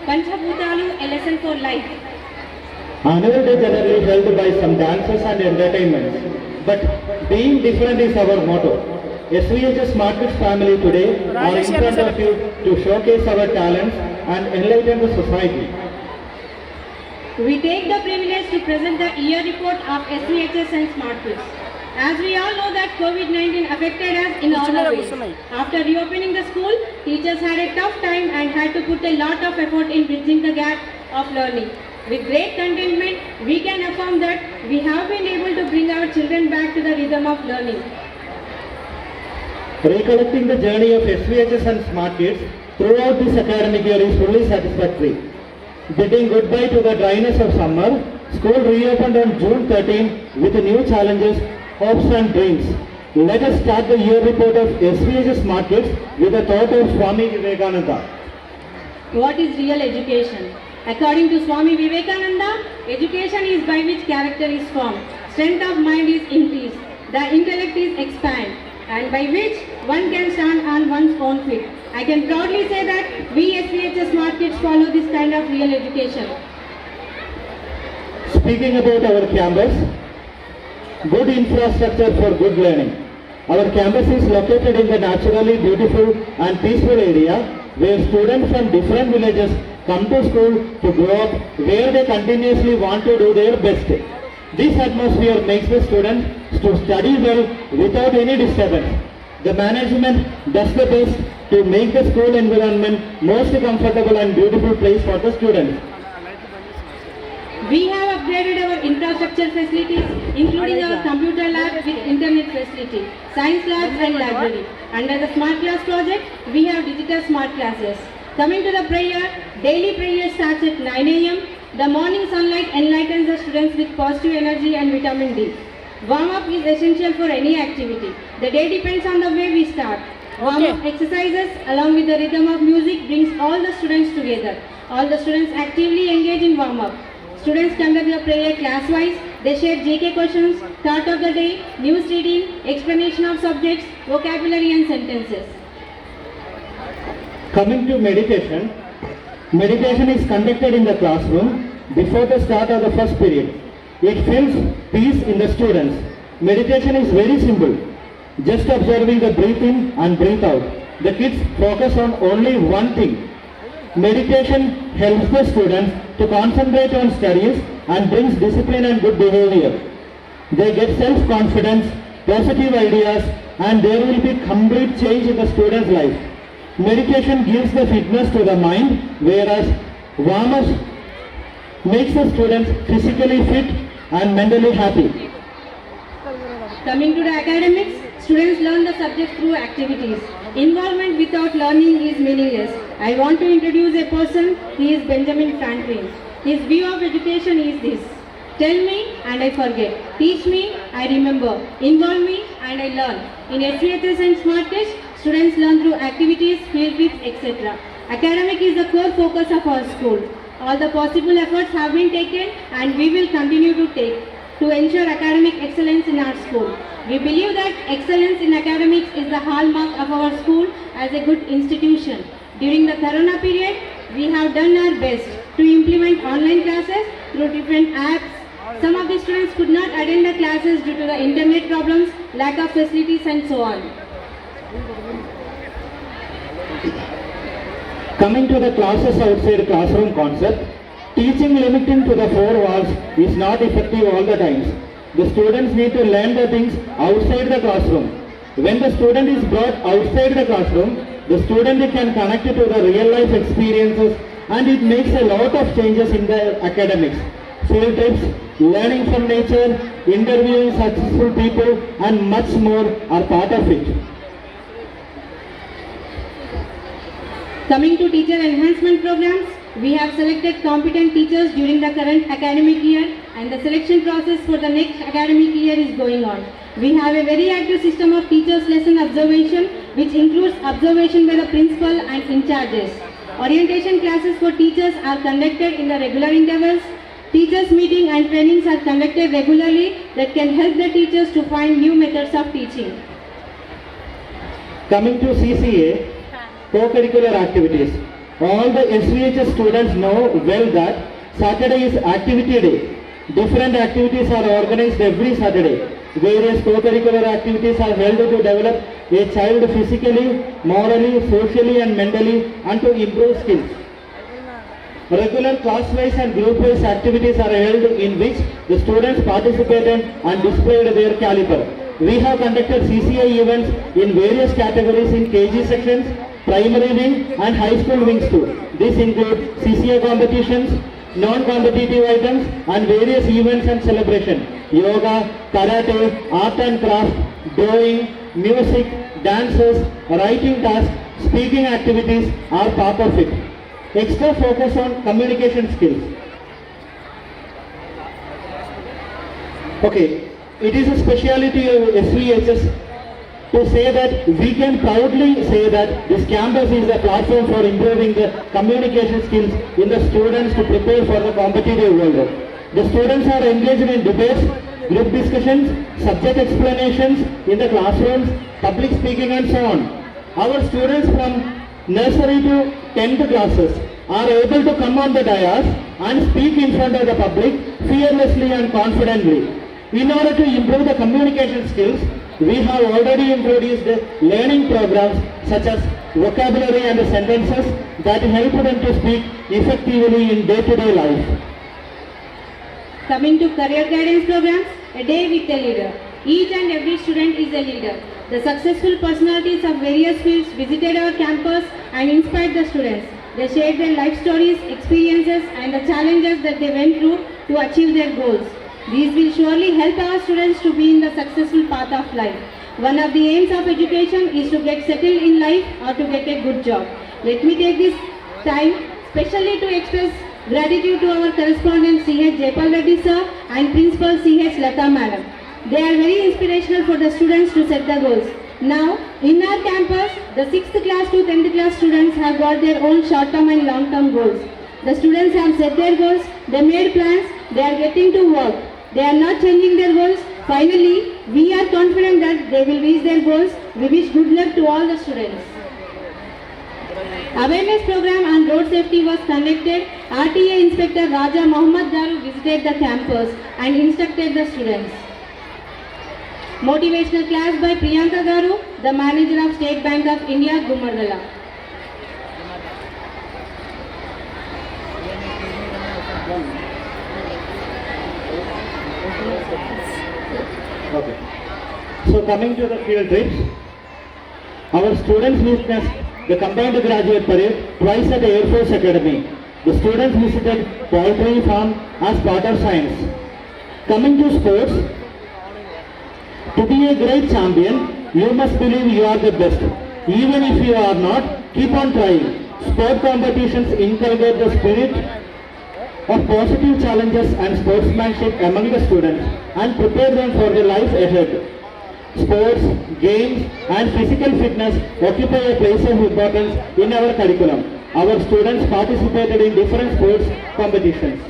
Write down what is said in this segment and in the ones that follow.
Panchabhutalu, a lesson for life. Annual day generally held by some dances and entertainments, but being different is our motto. SVHS Smart Kids family today are in front of you to showcase our talents and enlighten the society. We take the privilege to present the year report of SVHS and Smart Kids. As we all know that COVID-19 affected us in all our ways. After reopening the school, teachers had a tough time and had to put a lot of effort in bridging the gap of learning. With great contentment, we can affirm that we have been able to bring our children back to the rhythm of learning. Recollecting the journey of SVHS and Smart Kids throughout this academic year is fully satisfactory. Bidding goodbye to the dryness of summer, school reopened on June 13 with new challenges, hopes and dreams. Let us start the year report of SVHS Smart Kids with a thought of Swami Vivekananda. What is real education? According to Swami Vivekananda, education is by which character is formed, strength of mind is increased, the intellect is expanded, and by which one can stand on one's own feet. I can proudly say that we SVHS Smart Kids follow this kind of real education. Speaking about our campus, good infrastructure for good learning. Our campus is located in the naturally beautiful and peaceful area where students from different villages come to school to grow up where they continuously want to do their best. This atmosphere makes the students to study well without any disturbance. The management does the best to make the school environment most comfortable and beautiful place for the students. We have upgraded our infrastructure facilities, including our computer lab with internet facility, science labs and library. Under the Smart Class project, we have digital smart classes. Coming to the prayer, daily prayer starts at 9 a.m. The morning sunlight enlightens the students with positive energy and vitamin D. Warm-up is essential for any activity. The day depends on the way we start. Warm-up exercises along with the rhythm of music brings all the students together. All the students actively engage in warm-up. Students conduct the prayer class-wise. They share GK questions, thought of the day, news reading, explanation of subjects, vocabulary and sentences. Coming to meditation, meditation is conducted in the classroom before the start of the first period. It feels peace in the students. Meditation is very simple. Just observing the breath in and breath out. The kids focus on only one thing. Meditation helps the students to concentrate on studies and brings discipline and good behavior. They get self-confidence, positive ideas, and there will be complete change in the student's life. Meditation gives the fitness to the mind, whereas warm-up makes the students physically fit and mentally happy. Coming to the academics, students learn the subject through activities. Involvement without learning is meaningless. I want to introduce a person. He is Benjamin Franklin. His view of education is this: tell me and I forget. Teach me, I remember. Involve me and I learn. In SVHS and Smart Kids, students learn through activities, field trips, etc. Academic is the core focus of our school. All the possible efforts have been taken and we will continue to take to ensure academic excellence in our school. We believe that excellence in academics is the hallmark of our school as a good institution. During the Corona period, we have done our best to implement online classes through different apps. Some of the students could not attend the classes due to the internet problems, lack of facilities and so on. Coming to the classes outside classroom concept, teaching limiting to the four walls is not effective all the times. The students need to learn the things outside the classroom. When the student is brought outside the classroom, the student can connect to the real life experiences and it makes a lot of changes in the academics. Field trips, learning from nature, interviewing successful people and much more are part of it. Coming to teacher enhancement programs, we have selected competent teachers during the current academic year and the selection process for the next academic year is going on. We have a very active system of teachers' lesson observation which includes observation by the principal and in charges. Orientation classes for teachers are conducted in the regular intervals. Teachers' meeting and trainings are conducted regularly that can help the teachers to find new methods of teaching. Coming to CCA, co-curricular activities. All the SVHS students know well that Saturday is activity day. Different activities are organized every Saturday. Various co-curricular activities are held to develop a child physically, morally, socially and mentally and to improve skills. Regular class-wise and group-wise activities are held in which the students participated and displayed their caliber. We have conducted CCI events in various categories in KG sections, primary wing and high school wings too. These include CCI competitions, non-competitive items and various events and celebration. Yoga, karate, art and craft, drawing, music, dances, writing tasks, speaking activities are part of it. Extra focus on communication skills. Okay, it is a speciality of SVHS to say that we can proudly say that this campus is a platform for improving the communication skills in the students to prepare for the competitive world. The students are engaged in debates, group discussions, subject explanations in the classrooms, public speaking and so on. Our students from nursery to 10th classes are able to come on the dais and speak in front of the public fearlessly and confidently. In order to improve the communication skills, we have already introduced learning programs such as vocabulary and sentences that help them to speak effectively in day-to-day life. Coming to career guidance programs, a day with a leader. Each and every student is a leader. The successful personalities of various fields visited our campus and inspired the students. They shared their life stories, experiences and the challenges that they went through to achieve their goals. These will surely help our students to be in the successful path of life. One of the aims of education is to get settled in life or to get a good job. Let me take this time specially to express gratitude to our correspondent C.H. Jaypal Reddy sir and Principal C.H. Lata madam. They are very inspirational for the students to set the goals. Now, in our campus, the 6th class to 10th class students have got their own short-term and long-term goals. The students have set their goals, they made plans, they are getting to work. They are not changing their goals. Finally, we are confident that they will reach their goals. We wish good luck to all the students. Awareness program on road safety was conducted. RTA Inspector Raja Mohammad Garu visited the campus and instructed the students. Motivational class by Priyanka Garu, the manager of State Bank of India, Gumardala. Okay. So coming to the field trips, our students witnessed the combined graduate parade twice at the Air Force Academy. The students visited poultry farm as part of science. Coming to sports, to be a great champion, you must believe you are the best. Even if you are not, keep on trying. Sport competitions inculcate the spirit of positive challenges and sportsmanship among the students and prepare them for the life ahead. Sports, games and physical fitness occupy a place of importance in our curriculum. Our students participated in different sports competitions.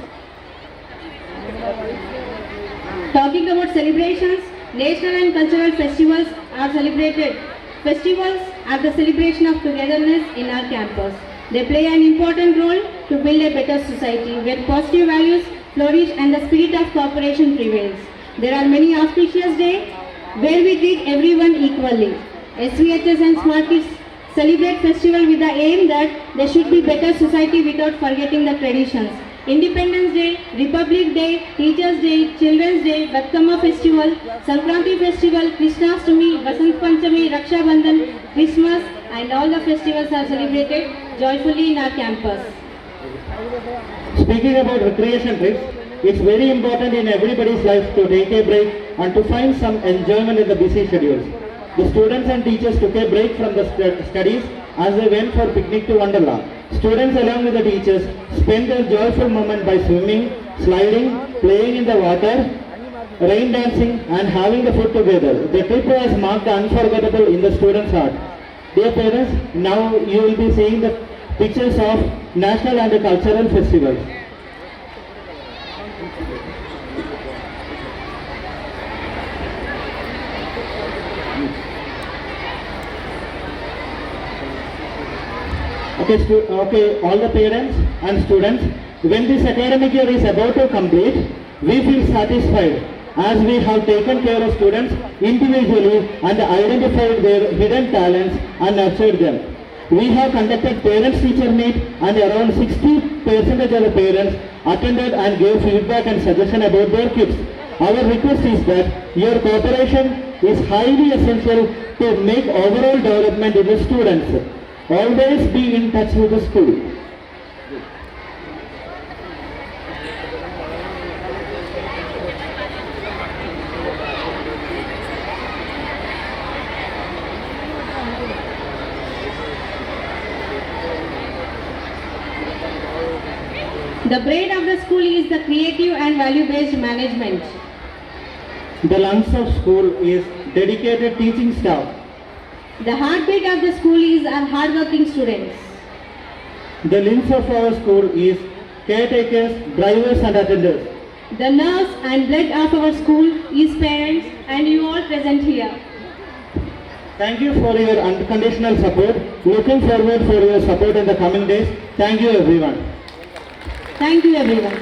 Talking about celebrations, national and cultural festivals are celebrated. Festivals are the celebration of togetherness in our campus. They play an important role to build a better society where positive values flourish and the spirit of cooperation prevails. There are many auspicious days where we treat everyone equally. SVHS and Smart Kids celebrate festival with the aim that there should be better society without forgetting the traditions. Independence Day, Republic Day, Teachers Day, Children's Day, Batkama Festival, Sankranti Festival, Krishnastami, Vasant Panchami, Raksha Bandhan, Christmas and all the festivals are celebrated joyfully in our campus. Speaking about recreation trips, it's very important in everybody's life to take a break and to find some enjoyment in the busy schedules. The students and teachers took a break from the studies as they went for picnic to Wonderla. Students along with the teachers spent a joyful moment by swimming, sliding, playing in the water, rain dancing and having the food together. The trip was marked unforgettable in the students' heart. Dear parents, now you will be seeing the pictures of national and cultural festivals. Okay, all the parents and students, when this academic year is about to complete, we feel satisfied as we have taken care of students individually and identified their hidden talents and nurtured them. We have conducted parents-teacher meet and around 60% of the parents attended and gave feedback and suggestion about their kids. Our request is that your cooperation is highly essential to make overall development in the students. Always be in touch with the school. The brain of the school is the creative and value-based management. The lungs of school is dedicated teaching staff. The heartbeat of the school is our hardworking students. The limbs of our school is caretakers, drivers and attenders. The nerves and blood of our school is parents and you all present here. Thank you for your unconditional support. Looking forward for your support in the coming days. Thank you everyone. Thank you everyone.